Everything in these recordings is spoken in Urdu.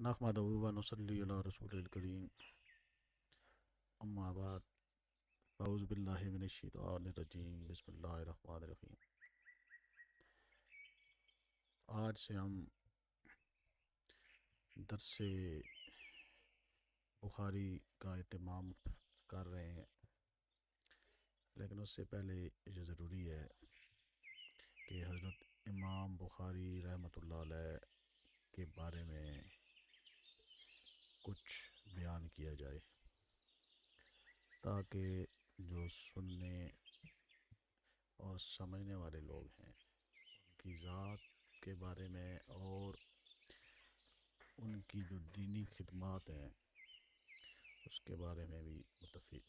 نحمدہ و نصلی علی رسول الکریم اما بعد فاعوذ باللہ من الشیطان الرجیم بسم اللہ الرحمن الرحیم۔ آج سے ہم درس بخاری کا اہتمام کر رہے ہیں، لیکن اس سے پہلے یہ ضروری ہے کہ حضرت امام بخاری رحمۃ اللہ علیہ کے بارے میں کچھ بیان کیا جائے، تاکہ جو سننے اور سمجھنے والے لوگ ہیں ان کی ذات کے بارے میں اور ان کی جو دینی خدمات ہیں اس کے بارے میں بھی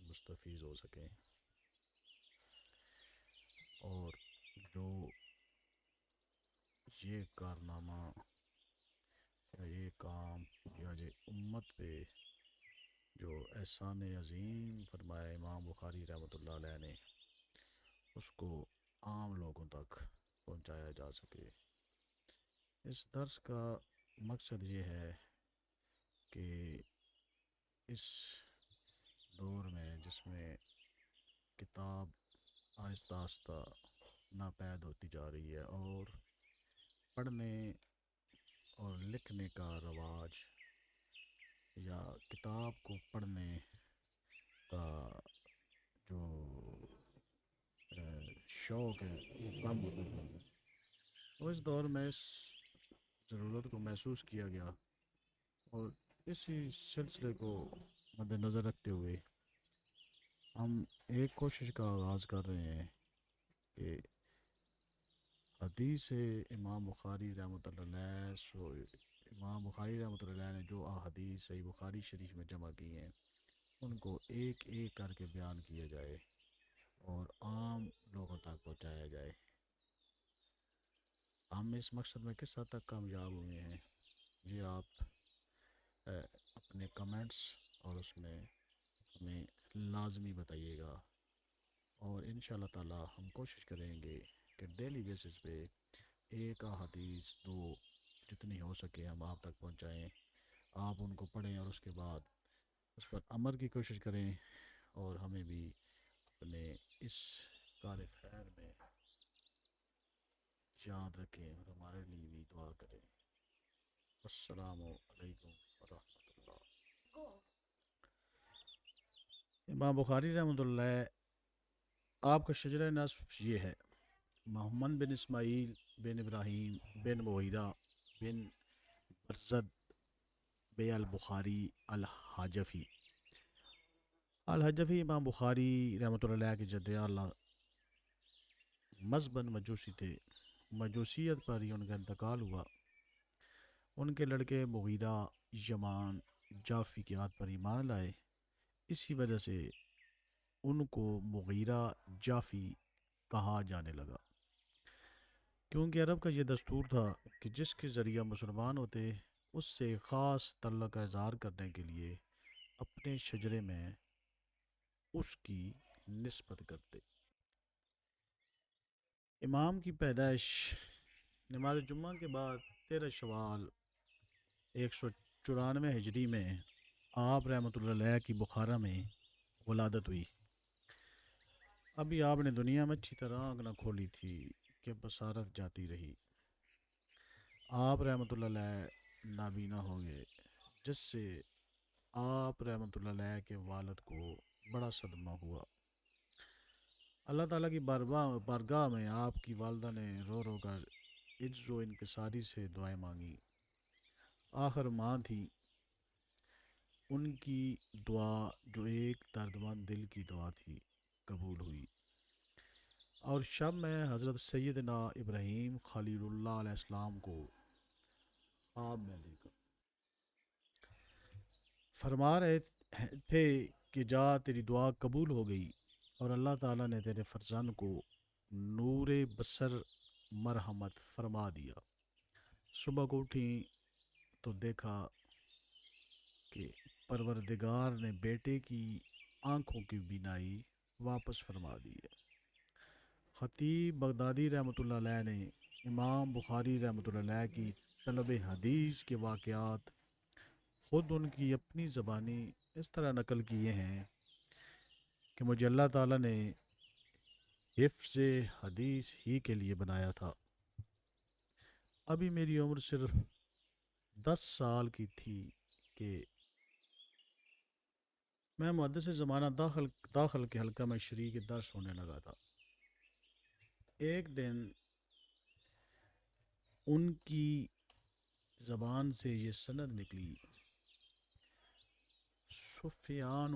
مستفیض ہو سکیں، اور جو یہ کارنامہ یا یہ کام یا یہ امت پہ جو احسان عظیم فرمایا امام بخاری رحمۃ اللہ علیہ نے، اس کو عام لوگوں تک پہنچایا جا سکے۔ اس درس کا مقصد یہ ہے کہ اس دور میں جس میں کتاب آہستہ آہستہ ناپید ہوتی جا رہی ہے اور پڑھنے اور لکھنے کا رواج یا کتاب کو پڑھنے کا جو شوق ہے وہ کم ہوتا جا رہا ہے، تو اس دور میں اس ضرورت کو محسوس کیا گیا اور اسی سلسلے کو مد نظر رکھتے ہوئے ہم ایک کوشش کا آغاز کر رہے ہیں کہ حدیث امام بخاری رحمۃ اللہ علیہ امام بخاری رحمۃ اللہ علیہ نے جو احادیث صحیح بخاری شریف میں جمع کی ہیں ان کو ایک ایک کر کے بیان کیا جائے اور عام لوگوں تک پہنچایا جائے۔ ہم اس مقصد میں کس حد تک کامیاب ہوئے ہیں یہ آپ اپنے کمنٹس اور اس میں ہمیں لازمی بتائیے گا، اور ان شاء اللہ تعالی ہم کوشش کریں گے کہ ڈیلی بیسس پہ ایک حدیث دو جتنی ہو سکے ہم آپ تک پہنچائیں، آپ ان کو پڑھیں اور اس کے بعد اس پر عمل کی کوشش کریں، اور ہمیں بھی اپنے اس کار خیر میں یاد رکھیں اور ہمارے لیے بھی دعا کریں۔ السلام علیکم ورحمۃ اللہ۔ امام بخاری رحمۃ اللہ آپ کا شجرہ نصب یہ ہے: محمد بن اسماعیل بن ابراہیم بن مغیرہ بن برزد بے البخاری الحجفی۔ الحجفی امام بخاری رحمۃ اللہ علیہ کے جد اعلیٰ مذہباً مجوسی تھے، مجوسیت پر ہی ان کا انتقال ہوا۔ ان کے لڑکے مغیرہ یمان جعفی کی یاد پر ایمان لائے، اسی وجہ سے ان کو مغیرہ جعفی کہا جانے لگا، کیونکہ عرب کا یہ دستور تھا کہ جس کے ذریعہ مسلمان ہوتے اس سے خاص تعلق کا اظہار کرنے کے لیے اپنے شجرے میں اس کی نسبت کرتے۔ امام کی پیدائش نماز جمعہ کے بعد 13 شوال 194 ہجری میں آپ رحمۃ اللہ علیہ کی بخارا میں ولادت ہوئی۔ ابھی آپ نے دنیا میں اچھی طرح آنکھ نہ کھولی تھی کہ بصارت جاتی رہی۔ آپ رحمۃ اللہ علیہ نابینا ہو گئے، جس سے آپ رحمۃ اللہ علیہ کے والد کو بڑا صدمہ ہوا۔ اللہ تعالیٰ کی بارگاہ میں آپ کی والدہ نے رو رو کر عجز و انکساری سے دعائیں مانگی۔ آخر ماں تھی، ان کی دعا جو ایک دردمند دل کی دعا تھی قبول ہوئی، اور شب میں حضرت سیدنا ابراہیم خلیل اللہ علیہ السلام کو خواب میں دیکھا فرما رہے تھے کہ جا تیری دعا قبول ہو گئی اور اللہ تعالیٰ نے تیرے فرزند کو نور بصر مرحمت فرما دیا۔ صبح کو اٹھیں تو دیکھا کہ پروردگار نے بیٹے کی آنکھوں کی بینائی واپس فرما دی ہے۔ خطیب بغدادی رحمۃ اللہ علیہ نے امام بخاری رحمۃ اللہ علیہ کی طلب حدیث کے واقعات خود ان کی اپنی زبانی اس طرح نقل کیے ہیں کہ مجھے اللہ تعالیٰ نے حفظ حدیث ہی کے لیے بنایا تھا۔ ابھی میری عمر صرف 10 سال کی تھی کہ میں محدث زمانہ داخل کے حلقہ میں شریک درس ہونے لگا تھا۔ ایک دن ان کی زبان سے یہ سند نکلی، سفیان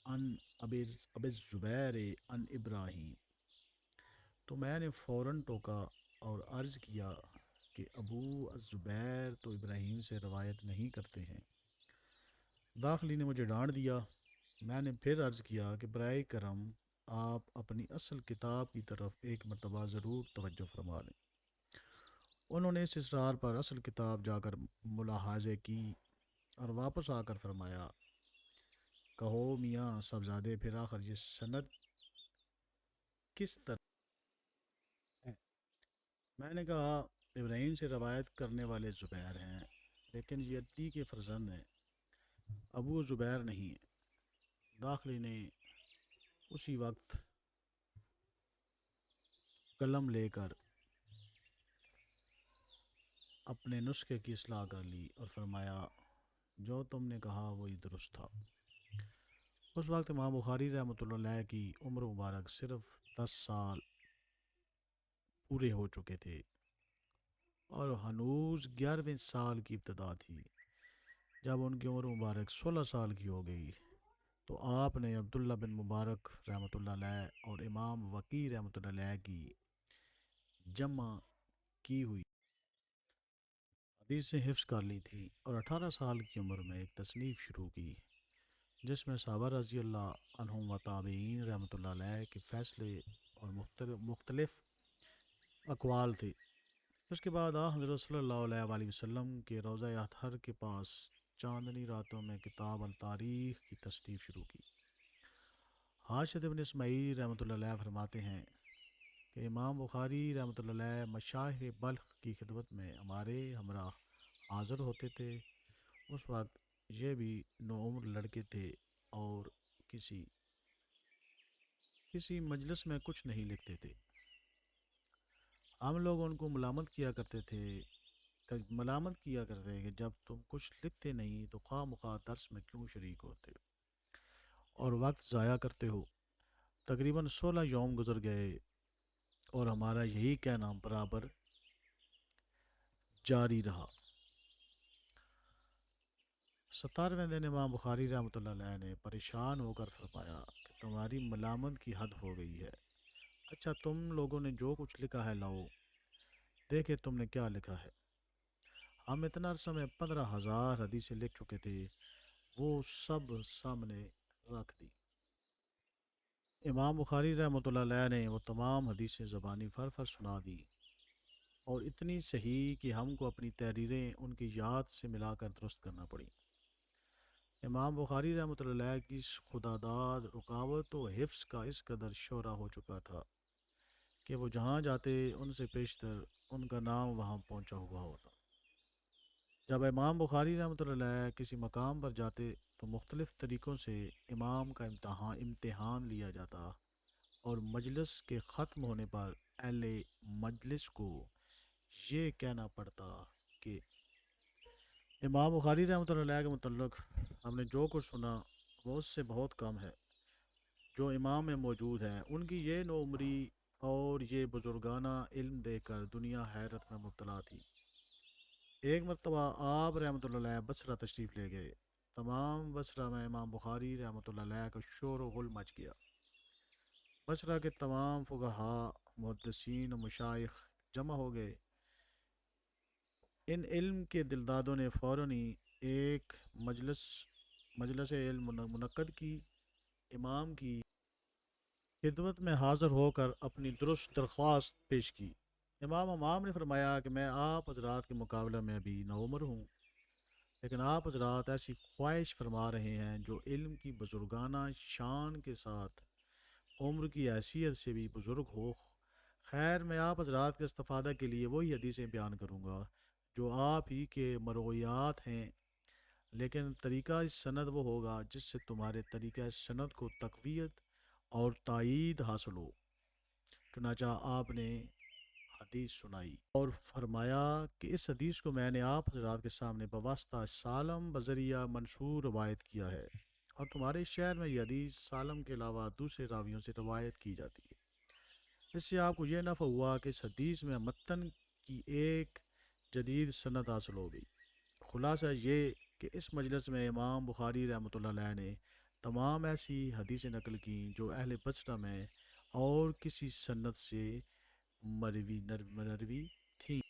عن ابی الزبیر عن ابراہیم، تو میں نے فوراً ٹوکا اور عرض کیا کہ ابو الزبیر تو ابراہیم سے روایت نہیں کرتے ہیں۔ داخلی نے مجھے ڈانٹ دیا۔ میں نے پھر عرض کیا کہ برائے کرم آپ اپنی اصل کتاب کی طرف ایک مرتبہ ضرور توجہ فرما لیں۔ انہوں نے اس اصرار پر اصل کتاب جا کر ملاحظے کی اور واپس آ کر فرمایا، کہو میاں صاحبزادے پھر آخر یہ سند کس طرح ہے؟ میں نے کہا ابراہیم سے روایت کرنے والے زبیر ہیں، لیکن یہ عدی کے فرزند ہیں، ابو زبیر نہیں ہیں۔ داخلی نے اسی وقت قلم لے کر اپنے نسخے کی اصلاح کر لی اور فرمایا، جو تم نے کہا وہی درست تھا۔ اس وقت امام بخاری رحمۃ اللہ علیہ کی عمر مبارک صرف 10 سال پورے ہو چکے تھے اور ہنوز 11ویں سال کی ابتدا تھی۔ جب ان کی عمر مبارک 16 سال کی ہو گئی تو آپ نے عبداللہ بن مبارک رحمۃ اللہ علیہ اور امام وقی رحمۃ اللہ علیہ کی جمع کی ہوئی حدیثیں حفظ کر لی تھی اور 18 سال کی عمر میں ایک تصنیف شروع کی جس میں صحابہ رضی اللہ عنہم و تابعین رحمۃ اللہ علیہ کے فیصلے اور مختلف اقوال تھے۔ اس کے بعد حضرت صلی اللہ علیہ وآلہ وسلم کے روضہ اطہر کے پاس چاندنی راتوں میں کتاب التاریخ کی تصنیف شروع کی۔ حاشد بن اسماعیل رحمۃ اللہ علیہ فرماتے ہیں کہ امام بخاری رحمۃ اللہ علیہ مشایخ بلخ کی خدمت میں ہمارے ہمراہ حاضر ہوتے تھے۔ اس وقت یہ بھی نوعمر لڑکے تھے اور کسی مجلس میں کچھ نہیں لکھتے تھے۔ ہم لوگ ان کو ملامت کیا کرتے کہ جب تم کچھ لکھتے نہیں تو خواہ مخواہ درس میں کیوں شریک ہوتے اور وقت ضائع کرتے ہو۔ تقریباً 16 یوم گزر گئے اور ہمارا یہی کہنا برابر جاری رہا۔ 17ویں دن امام بخاری رحمۃ اللہ علیہ نے پریشان ہو کر فرمایا کہ تمہاری ملامت کی حد ہو گئی ہے۔ اچھا تم لوگوں نے جو کچھ لکھا ہے لاؤ دیکھے تم نے کیا لکھا ہے۔ ہم اتنا عرصہ میں 15,000 حدیثیں لکھ چکے تھے، وہ سب سامنے رکھ دی۔ امام بخاری رحمۃ اللہ علیہ نے وہ تمام حدیثیں زبانی فر سنا دی اور اتنی صحیح کہ ہم کو اپنی تحریریں ان کی یاد سے ملا کر درست کرنا پڑی۔ امام بخاری رحمۃ اللہ علیہ کی خداداد رکاوٹ و حفظ کا اس قدر شہرا ہو چکا تھا کہ وہ جہاں جاتے ان سے پیشتر ان کا نام وہاں پہنچا ہوا ہوتا۔ جب امام بخاری رحمۃ اللہ علیہ کسی مقام پر جاتے تو مختلف طریقوں سے امام کا امتحان لیا جاتا اور مجلس کے ختم ہونے پر اہل مجلس کو یہ کہنا پڑتا کہ امام بخاری رحمۃ اللہ علیہ کے متعلق ہم نے جو کچھ سنا وہ اس سے بہت کم ہے جو امام میں موجود ہے۔ ان کی یہ نوعمری اور یہ بزرگانہ علم دیکھ کر دنیا حیرت میں مبتلا تھی۔ ایک مرتبہ آپ رحمۃ اللہ علیہ بصرہ تشریف لے گئے۔ تمام بصرہ میں امام بخاری رحمۃ اللہ علیہ کا شور و غل مچ گیا۔ بصرہ کے تمام فقہاء، محدثین و مشائخ جمع ہو گئے۔ ان علم کے دلدادوں نے فوراً ہی ایک مجلس علم منعقد کی۔ امام کی خدمت میں حاضر ہو کر اپنی درست درخواست پیش کی۔ امام نے فرمایا کہ میں آپ حضرات کے مقابلہ میں ابھی نوعمر ہوں، لیکن آپ حضرات ایسی خواہش فرما رہے ہیں جو علم کی بزرگانہ شان کے ساتھ عمر کی حیثیت سے بھی بزرگ ہو۔ خیر میں آپ حضرات کے استفادہ کے لیے وہی حدیثیں بیان کروں گا جو آپ ہی کے مرویات ہیں، لیکن طریقہ سند وہ ہوگا جس سے تمہارے طریقہ سند کو تقویت اور تائید حاصل ہو۔ چنانچہ آپ نے حدیث سنائی اور فرمایا کہ اس حدیث کو میں نے آپ حضرات کے سامنے بواسطہ سالم بذریعہ منشور روایت کیا ہے، اور تمہارے شہر میں یہ حدیث سالم کے علاوہ دوسرے راویوں سے روایت کی جاتی ہے۔ اس سے آپ کو یہ نفع ہوا کہ اس حدیث میں متن کی ایک جدید سند حاصل ہو گئی۔ خلاصہ یہ کہ اس مجلس میں امام بخاری رحمۃ اللہ علیہ نے تمام ایسی حدیثیں نقل کیں جو اہل بصرہ میں اور کسی سند سے مروی تھیں۔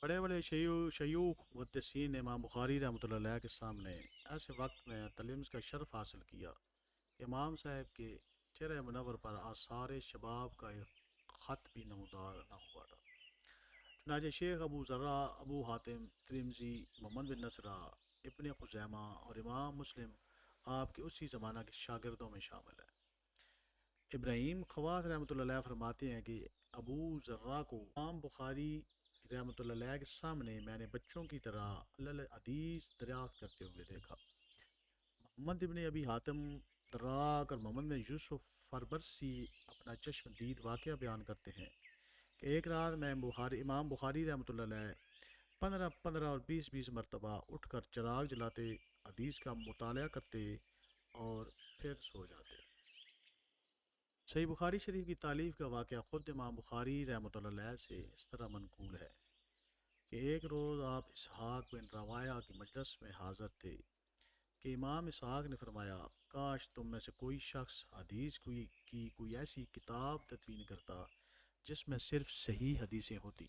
بڑے بڑے شیوخ محدثین نے امام بخاری رحمۃ اللہ علیہ کے سامنے ایسے وقت میں تلمذ کا شرف حاصل کیا کہ امام صاحب کے چہرہ منور پر آثار شباب کا ایک خط بھی نمودار نہ ہوا تھا۔ چنانچہ شیخ ابو ذرا، ابو حاتم ترمذی، محمد بن نصرہ، ابن خزیمہ اور امام مسلم آپ کے اسی زمانہ کے شاگردوں میں شامل ہیں۔ ابراہیم خواص رحمۃ اللہ علیہ فرماتے ہیں کہ ابو ذرا کو امام بخاری رحمۃ اللہ علیہ کے سامنے میں نے بچوں کی طرح حدیث دریافت کرتے ہوئے دیکھا۔ محمد ابن ابی حاتم دراک اور محمد بن یوسف فربرسی اپنا چشم دید واقعہ بیان کرتے ہیں کہ ایک رات میں امام بخاری رحمۃ اللہ علیہ 15 اور 20 مرتبہ اٹھ کر چراغ جلاتے، حدیث کا مطالعہ کرتے اور پھر سو جاتے۔ صحیح بخاری شریف کی تالیف کا واقعہ خود امام بخاری رحمۃ اللہ علیہ سے اس طرح منقول ہے کہ ایک روز آپ اسحاق بن رواحہ کی مجلس میں حاضر تھے کہ امام اسحاق نے فرمایا، کاش تم میں سے کوئی شخص حدیث کی کوئی ایسی کتاب تدوین کرتا جس میں صرف صحیح حدیثیں ہوتی۔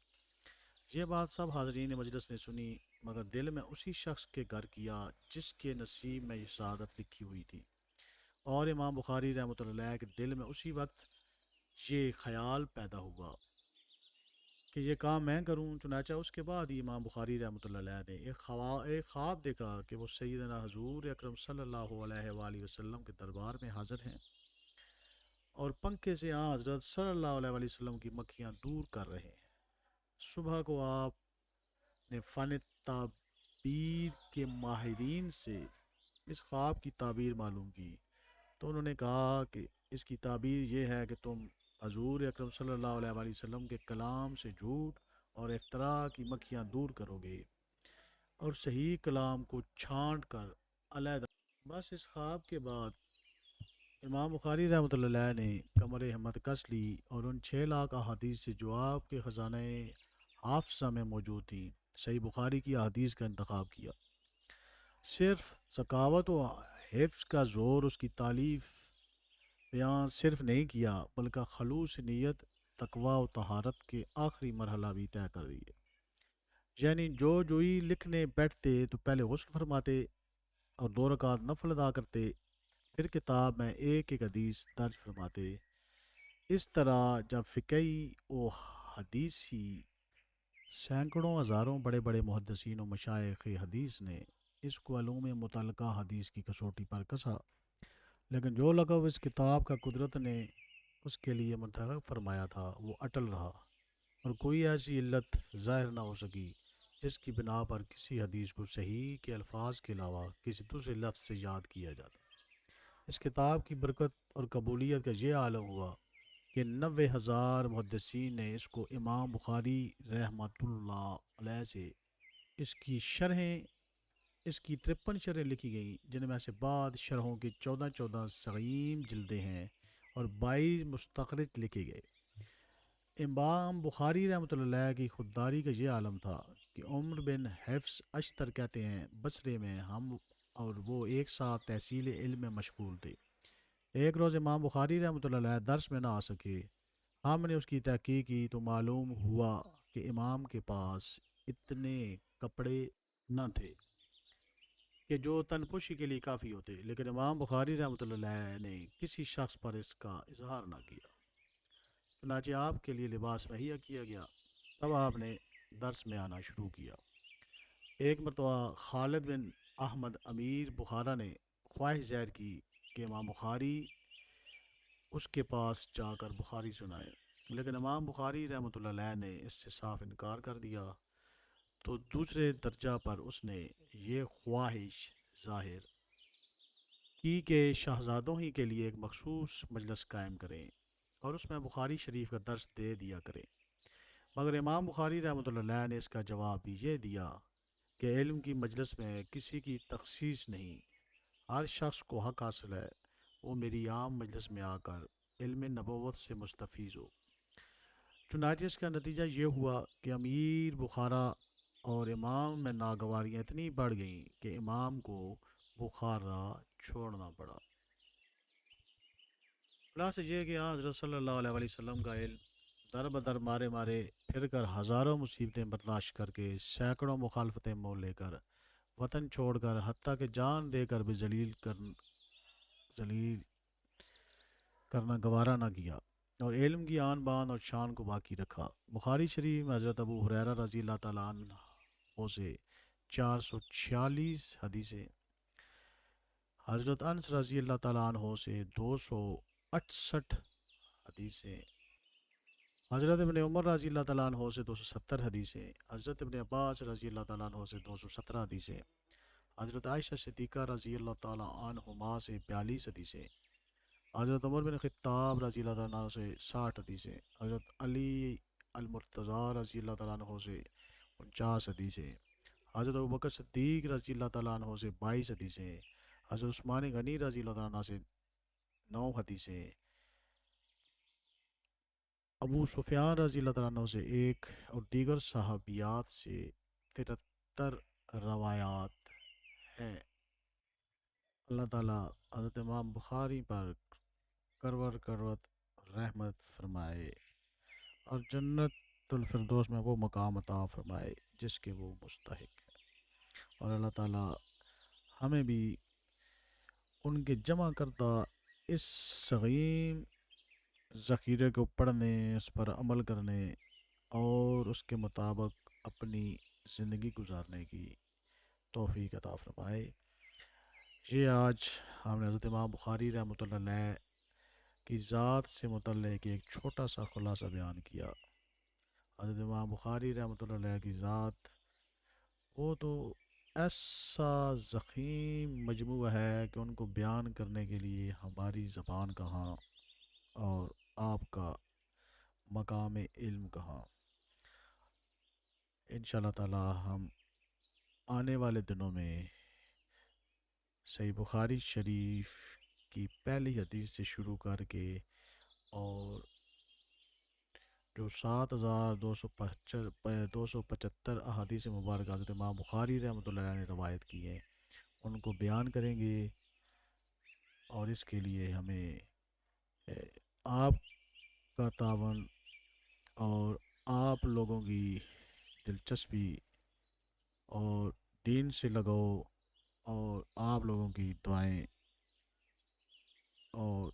یہ بات سب حاضرین مجلس نے سنی، مگر دل میں اسی شخص کے گھر کیا جس کے نصیب میں یہ سعادت لکھی ہوئی تھی، اور امام بخاری رحمۃ اللہ علیہ کے دل میں اسی وقت یہ خیال پیدا ہوا کہ یہ کام میں کروں۔ چنانچہ اس کے بعد ہی امام بخاری رحمۃ اللہ علیہ نے ایک خواب دیکھا کہ وہ سیدنا حضور اکرم صلی اللہ علیہ وآلہ وسلم کے دربار میں حاضر ہیں اور پنکھے سے حضرت صلی اللہ علیہ وآلہ وسلم کی مکھیاں دور کر رہے ہیں۔ صبح کو آپ نے فن تعبیر کے ماہرین سے اس خواب کی تعبیر معلوم کی، تو انہوں نے کہا کہ اس کی تعبیر یہ ہے کہ تم حضور اکرم صلی اللہ علیہ وآلہ وسلم کے کلام سے جھوٹ اور افتراء کی مکھیاں دور کرو گے اور صحیح کلام کو چھانٹ کر علیحدہ۔ بس اس خواب کے بعد امام بخاری رحمۃ اللہ علیہ نے کمر ہمت کس لی اور ان 6 لاکھ احادیث سے جو آپ کے خزانہ حافظہ میں موجود تھیں، صحیح بخاری کی احادیث کا انتخاب کیا۔ صرف ثقافت و حفظ کا زور اس کی تالیف بیان صرف نہیں کیا، بلکہ خلوص نیت، تقوی و طہارت کے آخری مرحلہ بھی طے کر دیے۔ یعنی جو ہی لکھنے بیٹھتے تو پہلے غسل فرماتے اور 2 رکعت نفل ادا کرتے، پھر کتاب میں ایک ایک حدیث درج فرماتے۔ اس طرح جب فقہی و حدیثی سینکڑوں ہزاروں بڑے بڑے محدثین و مشائخ حدیث نے اس کو علوم متعلقہ حدیث کی کسوٹی پر کسا، لیکن جو لقب اس کتاب کا قدرت نے اس کے لیے منتخب فرمایا تھا وہ اٹل رہا، اور کوئی ایسی علت ظاہر نہ ہو سکی جس کی بنا پر کسی حدیث کو صحیح کے الفاظ کے علاوہ کسی دوسرے لفظ سے یاد کیا جاتا۔ اس کتاب کی برکت اور قبولیت کا یہ عالم ہوا کہ 90,000 محدثین نے اس کو امام بخاری رحمۃ اللہ علیہ سے اس کی 53 شرحیں لکھی گئیں، جن میں سے بعد شرحوں کی 14 سغیم جلدیں ہیں اور 22 مستخرج لکھے گئے۔ امام بخاری رحمۃ اللہ علیہ کی خودداری کا یہ عالم تھا کہ عمر بن حفص اشتر کہتے ہیں، بصرے میں ہم اور وہ ایک ساتھ تحصیل علم میں مشغول تھے۔ ایک روز امام بخاری رحمۃ اللہ علیہ درس میں نہ آ سکے، ہم نے اس کی تحقیق کی تو معلوم ہوا کہ امام کے پاس اتنے کپڑے نہ تھے کہ جو تن پوشی کے لیے کافی ہوتے، لیکن امام بخاری رحمۃ اللہ علیہ نے کسی شخص پر اس کا اظہار نہ کیا۔ چنانچہ آپ کے لیے لباس مہیا کیا گیا، تب آپ نے درس میں آنا شروع کیا۔ ایک مرتبہ خالد بن احمد امیر بخارا نے خواہش ظاہر کی کہ امام بخاری اس کے پاس جا کر بخاری سنائے، لیکن امام بخاری رحمۃ اللہ علیہ نے اس سے صاف انکار کر دیا۔ تو دوسرے درجہ پر اس نے یہ خواہش ظاہر کی کہ شہزادوں ہی کے لیے ایک مخصوص مجلس قائم کریں اور اس میں بخاری شریف کا درس دے دیا کریں، مگر امام بخاری رحمۃ اللہ علیہ نے اس کا جواب یہ دیا کہ علم کی مجلس میں کسی کی تخصیص نہیں، ہر شخص کو حق حاصل ہے وہ میری عام مجلس میں آ کر علم نبوت سے مستفیض ہو۔ چنانچہ اس کا نتیجہ یہ ہوا کہ امیر بخارا اور امام میں ناگواریاں اتنی بڑھ گئیں کہ امام کو بخارا چھوڑنا پڑا۔ خلاصہ یہ کہ حضرت صلی اللہ علیہ وسلم کا علم در بدر مارے مارے پھر کر ہزاروں مصیبتیں برداشت کر کے سینکڑوں مخالفتیں مول لے کر وطن چھوڑ کر حتیٰ کہ جان دے کر بھی ذلیل کرنا گوارا نہ کیا اور علم کی آن بان اور شان کو باقی رکھا۔ بخاری شریف میں حضرت ابو ہریرہ رضی اللہ تعالیٰ عنہ سے 446 حدیثیں، حضرت انس رضی اللہ تعالیٰ عنہ سے 268 حدیثیں، حضرت ابن عمر رضی اللہ تعالیٰ عنہ سے 270 حدیثیں، حضرت ابن عباس رضی اللہ تعالیٰ عنہ سے 217 حدیثیں، حضرت عائشہ صدیقہ رضی اللہ تعالیٰ عنہما سے 42 حدیثیں، حضرت عمر بن خطاب رضی اللہ تعالیٰ عنہ سے 60 حدیثیں، حضرت علی المرتضیٰ رضی اللہ تعالیٰ عنہ سے 49 حدیثیں، حضرت ابوبکر صدیق رضی اللہ تعالیٰ عنہ سے 22 حدیثیں، حضرت عثمان غنی رضی اللہ تعالیٰ عنہ سے 9 حدیثیں، ابو سفیان رضی اللہ تعالیٰ عنہ سے 1 اور دیگر صحابیات سے 73 روایات ہیں۔ اللہ تعالیٰ حضرت امام بخاری پر کرور کروت رحمت فرمائے اور جنت الفردوس میں وہ مقام عطا فرمائے جس کے وہ مستحق ہیں، اور اللہ تعالیٰ ہمیں بھی ان کے جمع کردہ اس سغیم ذخیرے کو پڑھنے، اس پر عمل کرنے اور اس کے مطابق اپنی زندگی گزارنے کی توفیق عطا فرمائے۔ یہ آج ہم نے حضرت امام بخاری رحمۃ اللہ علیہ کی ذات سے متعلق ایک چھوٹا سا خلاصہ بیان کیا۔ حضرت امام بخاری رحمۃ اللہ علیہ کی ذات وہ تو ایسا ضخیم مجموعہ ہے کہ ان کو بیان کرنے کے لیے ہماری زبان کہاں اور آپ کا مقام علم کہاں۔ انشاءاللہ تعالی ہم آنے والے دنوں میں صحیح بخاری شریف کی پہلی حدیث سے شروع کر کے اور جو 7275 احادیث مبارکہ حضرت امام بخاری رحمۃ اللہ علیہ نے روایت کی ہیں ان کو بیان کریں گے، اور اس کے لیے ہمیں آپ کا تعاون اور آپ لوگوں کی دلچسپی اور دین سے لگاؤ اور آپ لوگوں کی دعائیں اور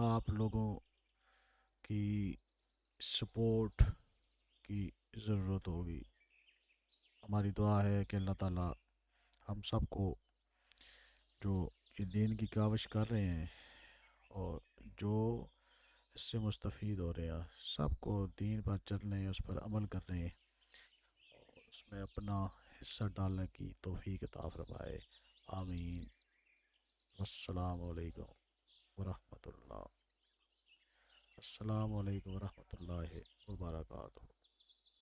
آپ لوگوں کی سپورٹ کی ضرورت ہوگی۔ ہماری دعا ہے کہ اللہ تعالیٰ ہم سب کو جو یہ دین کی کاوش کر رہے ہیں اور جو اس سے مستفید ہو رہے ہیں سب کو دین پر چلنے، اس پر عمل کرنے اور اس میں اپنا حصہ ڈالنے کی توفیق عطا فرمائے۔ آمین۔ السلام علیکم ورحمۃ اللہ۔ السلام علیکم ورحمۃ اللہ وبرکاتہ۔